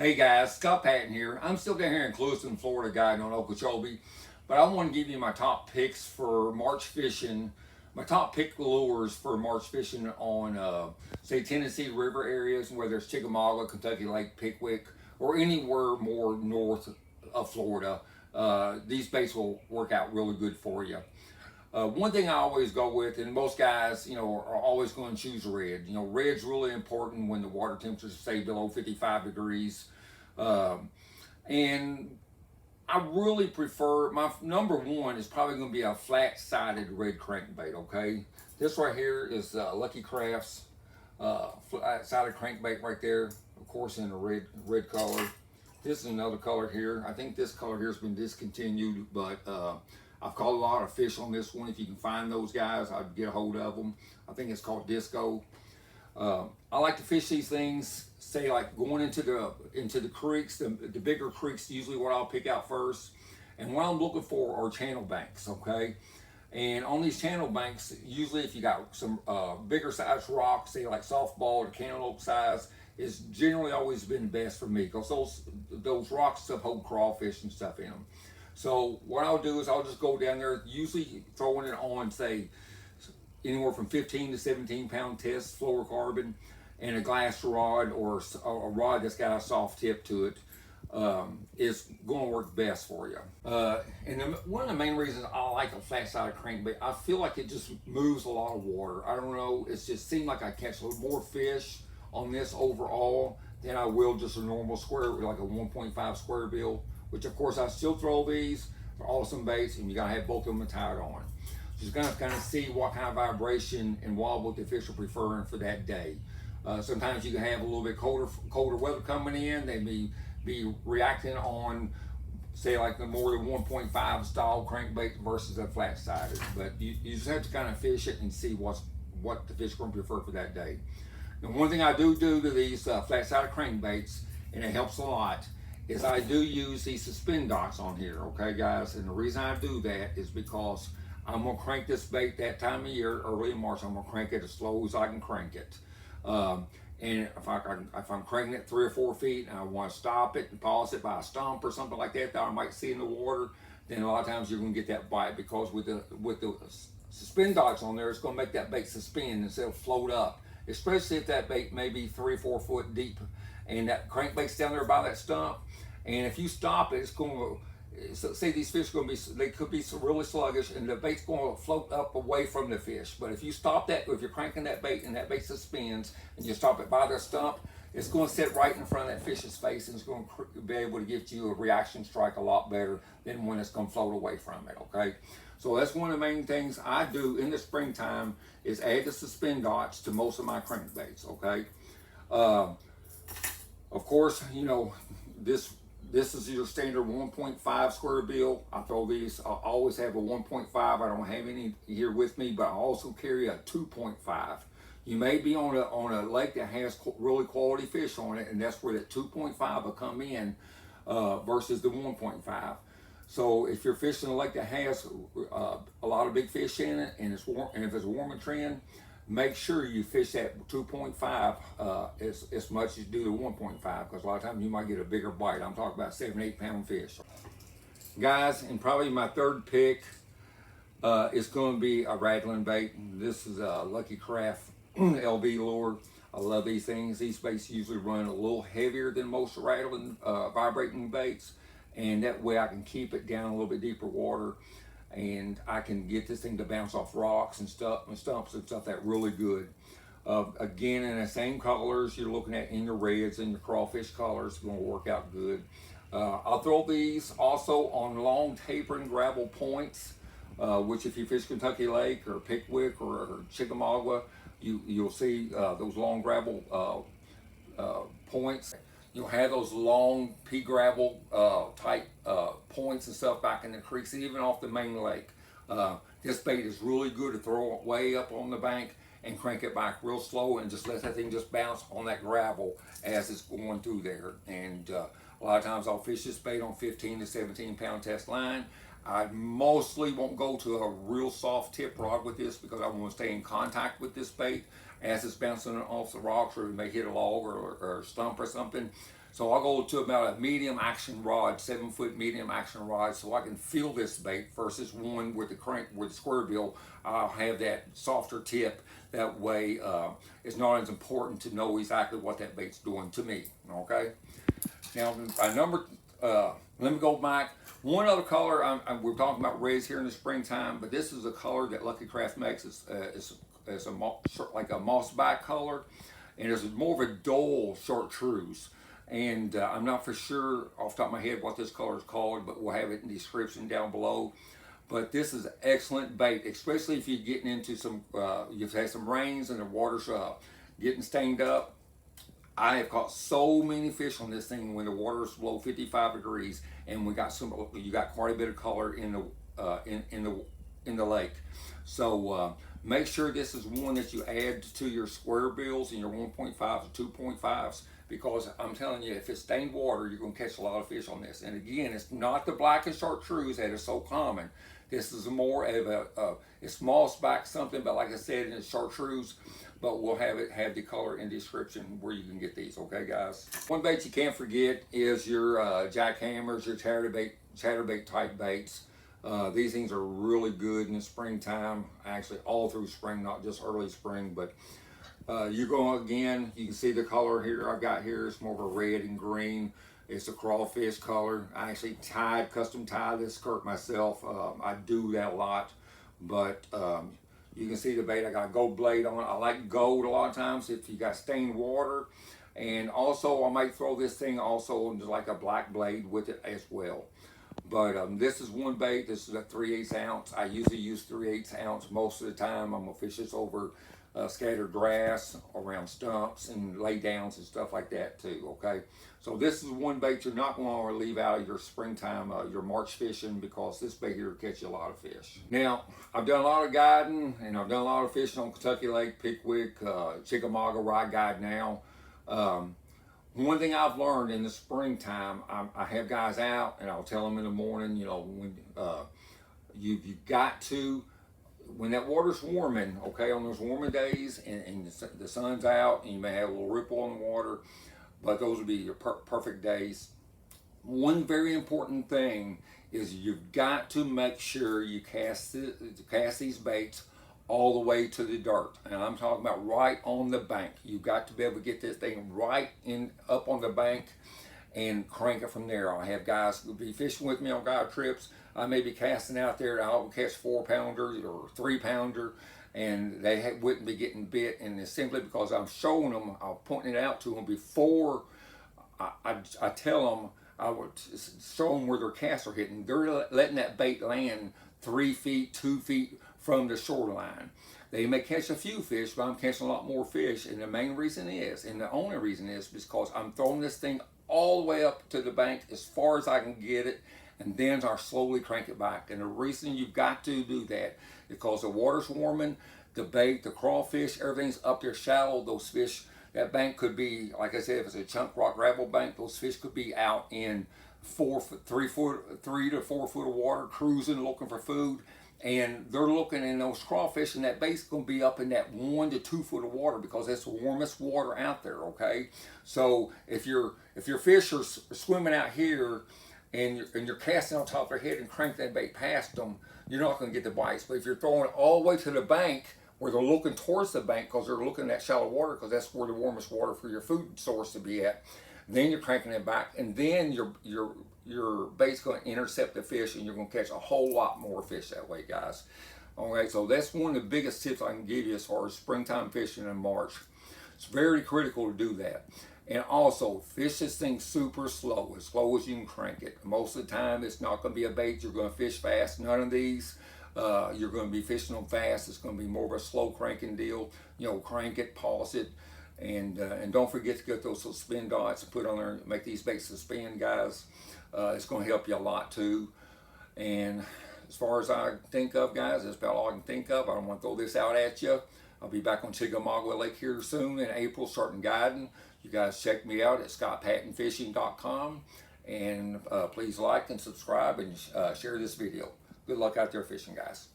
Hey guys, Scott Patton here. I'm still down here in Clewiston, Florida, guiding on Okeechobee, but I want to give you my top picks for March fishing, my top pick lures for March fishing on, say, Tennessee River areas, whether it's Chickamauga, Kentucky Lake, Pickwick, or anywhere more north of Florida. These baits will work out really good for you. One thing I always go with, and most guys, are always going to choose red. Red's really important when the water temperatures stay below 55 degrees. And I really prefer, my number one is probably going to be a flat-sided red crankbait, okay? This right here is Lucky Craft's flat-sided crankbait right there, of course in the red color. This is another color here. I think this color here has been discontinued, but I've caught a lot of fish on this one. If you can find those guys, I'd get a hold of them. I think it's called Disco. I like to fish these things, say like going into the creeks, the bigger creeks, usually what I'll pick out first. And what I'm looking for are channel banks, okay? And on these channel banks, usually if you got some bigger size rocks, say like softball or cantaloupe size, is generally always been best for me, because those rocks stuff hold crawfish and stuff in them. So what I'll do is I'll just go down there, usually throwing it on, say, anywhere from 15 to 17 pound test fluorocarbon, and a glass rod or a rod that's got a soft tip to it is going to work best for you. One of the main reasons I like a flat-sided crankbait, I feel like it just moves a lot of water. I don't know, it just seems like I catch a little more fish on this overall than I will just a normal square, like a 1.5 square bill, which of course I still throw these for awesome baits, and you gotta have both of them tied on. Just gonna kind of see what kind of vibration and wobble the fish are preferring for that day. Sometimes you can have a little bit colder weather coming in. They may be reacting on, say, like the more than 1.5 style crankbait versus a flat-sided. But you just have to kind of fish it and see what the fish are going to prefer for that day. And one thing I do to these flat-sided crankbaits, and it helps a lot, is I do use these suspend docks on here, okay guys? And the reason I do that is because I'm gonna crank this bait that time of year, early in March. I'm gonna crank it as slow as I can crank it. And if I'm cranking it 3 or 4 feet and I want to stop it and pause it by a stump or something like that I might see in the water, then a lot of times you're gonna get that bite, because with the suspend docks on there, it's gonna make that bait suspend instead of float up. Especially if that bait may be 3 or 4 foot deep and that crankbait's down there by that stump. And if you stop it, it's going to, say these fish are going to be, they could be really sluggish, and the bait's going to float up away from the fish. But if you stop that, if you're cranking that bait and that bait suspends, and you stop it by the stump, it's going to sit right in front of that fish's face, and it's going to be able to get you a reaction strike a lot better than when it's going to float away from it, okay? So that's one of the main things I do in the springtime, is add the suspend dots to most of my crankbaits, okay? Of course, this is your standard 1.5 square bill. I throw these, I always have a 1.5. I don't have any here with me, but I also carry a 2.5. You may be on a lake that has really quality fish on it, and that's where that 2.5 will come in versus the 1.5. So if you're fishing a lake that has a lot of big fish in it, and it's warm, and if it's a warming trend, make sure you fish that 2.5 as much as you do the 1.5, because a lot of times you might get a bigger bite. I'm talking about 7-8 pound fish. Guys, and probably my third pick is going to be a Raglan Bait. This is a Lucky Craft LV lure. I love these things. These baits usually run a little heavier than most rattling, vibrating baits, and that way I can keep it down a little bit deeper water, and I can get this thing to bounce off rocks and stuff and stumps and stuff that really good. Again, in the same colors you're looking at in your reds and your crawfish colors, going to work out good. I'll throw these also on long tapering gravel points, which if you fish Kentucky Lake or Pickwick or Chickamauga, you'll see those long gravel points. You'll have those long pea gravel type points and stuff back in the creeks, even off the main lake. This bait is really good to throw it way up on the bank and crank it back real slow and just let that thing just bounce on that gravel as it's going through there. And a lot of times I'll fish this bait on 15 to 17 pound test line. I mostly won't go to a real soft tip rod with this, because I want to stay in contact with this bait as it's bouncing off the rocks, or it may hit a log or a stump or something. So I'll go to about a medium action rod, 7-foot medium action rod, so I can feel this bait versus one with the square bill. I'll have that softer tip. That way, it's not as important to know exactly what that bait's doing to me. Okay. Now, let me go back. One other color, we're talking about reds here in the springtime, but this is a color that Lucky Craft makes. It's like a mossback color, and it's more of a dull chartreuse. And I'm not for sure off the top of my head what this color is called, but we'll have it in the description down below. But this is excellent bait, especially if you're getting into some, you've had some rains and the water's getting stained up. I have caught so many fish on this thing when the water is below 55 degrees, and you got quite a bit of color in the lake. So make sure this is one that you add to your square bills and your 1.5s to 2.5s, because I'm telling you, if it's stained water, you're going to catch a lot of fish on this. And again, it's not the black and chartreuse that is so common. This is more of it's mossback something, but like I said, it's chartreuse. But we'll have the color in the description where you can get these, okay, guys? One bait you can't forget is your jackhammers, your chatterbait type baits. These things are really good in the springtime, actually all through spring, not just early spring. But you can see the color here I've got here. It's more of a red and green. It's a crawfish color. I actually custom tie this skirt myself. I do that a lot, but you can see the bait. I got a gold blade on it. I like gold a lot of times if you got stained water. And also I might throw this thing also into like a black blade with it as well. But this is one bait. This is a 3/8 ounce. I usually use 3/8 ounce most of the time. I'm gonna fish this over scattered grass, around stumps and lay downs and stuff like that too, okay? So this is one bait you're not going to leave out of your springtime, your March fishing, because this bait here will catch you a lot of fish. Now, I've done a lot of guiding, and I've done a lot of fishing on Kentucky Lake, Pickwick, Chickamauga, where I guide now. One thing I've learned in the springtime, I have guys out, and I'll tell them in the morning, you know, when you've got to, when that water's warming, okay, on those warming days and the sun's out and you may have a little ripple in the water, but those would be your perfect days. One very important thing is you've got to make sure you cast these baits all the way to the dirt. And I'm talking about right on the bank. You've got to be able to get this thing right up on the bank and crank it from there. I have guys who be fishing with me on guide trips. I may be casting out there, I'll catch 4-pounder or 3-pounder, and they wouldn't be getting bit. And it's simply because I'm showing them, I'm pointing it out to them before I tell them. I would show them where their casts are hitting. They're letting that bait land 3 feet, 2 feet from the shoreline. They may catch a few fish, but I'm catching a lot more fish. And the main reason is, and the only reason is, because I'm throwing this thing all the way up to the bank as far as I can get it, and then I slowly crank it back. And the reason you've got to do that is because the water's warming, the bait, the crawfish, everything's up there shallow. Those fish, that bank could be, like I said, if it's a chunk rock gravel bank, those fish could be out in 3 to 4 foot of water, cruising, looking for food. And they're looking, in those crawfish, and that bait's going to be up in that 1 to 2 foot of water, because that's the warmest water out there, okay? So if your fish are swimming out here and you're casting on top of their head and crank that bait past them, you're not going to get the bites. But if you're throwing it all the way to the bank, where they're looking towards the bank, because they're looking at shallow water, because that's where the warmest water for your food source to be at, then you're cranking it back, and then your bait's going to intercept the fish, and you're going to catch a whole lot more fish that way, guys. All right, so that's one of the biggest tips I can give you as far as springtime fishing in March. It's very critical to do that. And also, fish this thing super slow, as slow as you can crank it. Most of the time, it's not going to be a bait you're going to fish fast. None of these, you're going to be fishing them fast. It's going to be more of a slow cranking deal. You know, crank it, pause it, and don't forget to get those little spin dots and put on there and make these baits suspend, guys. It's going to help you a lot too. And as far as I think of, guys, that's about all I can think of. I don't want to throw this out at you. I'll be back on Chickamauga Lake here soon in April, starting guiding. You guys check me out at scottpattonfishing.com, and please like and subscribe and share this video. Good luck out there fishing, guys.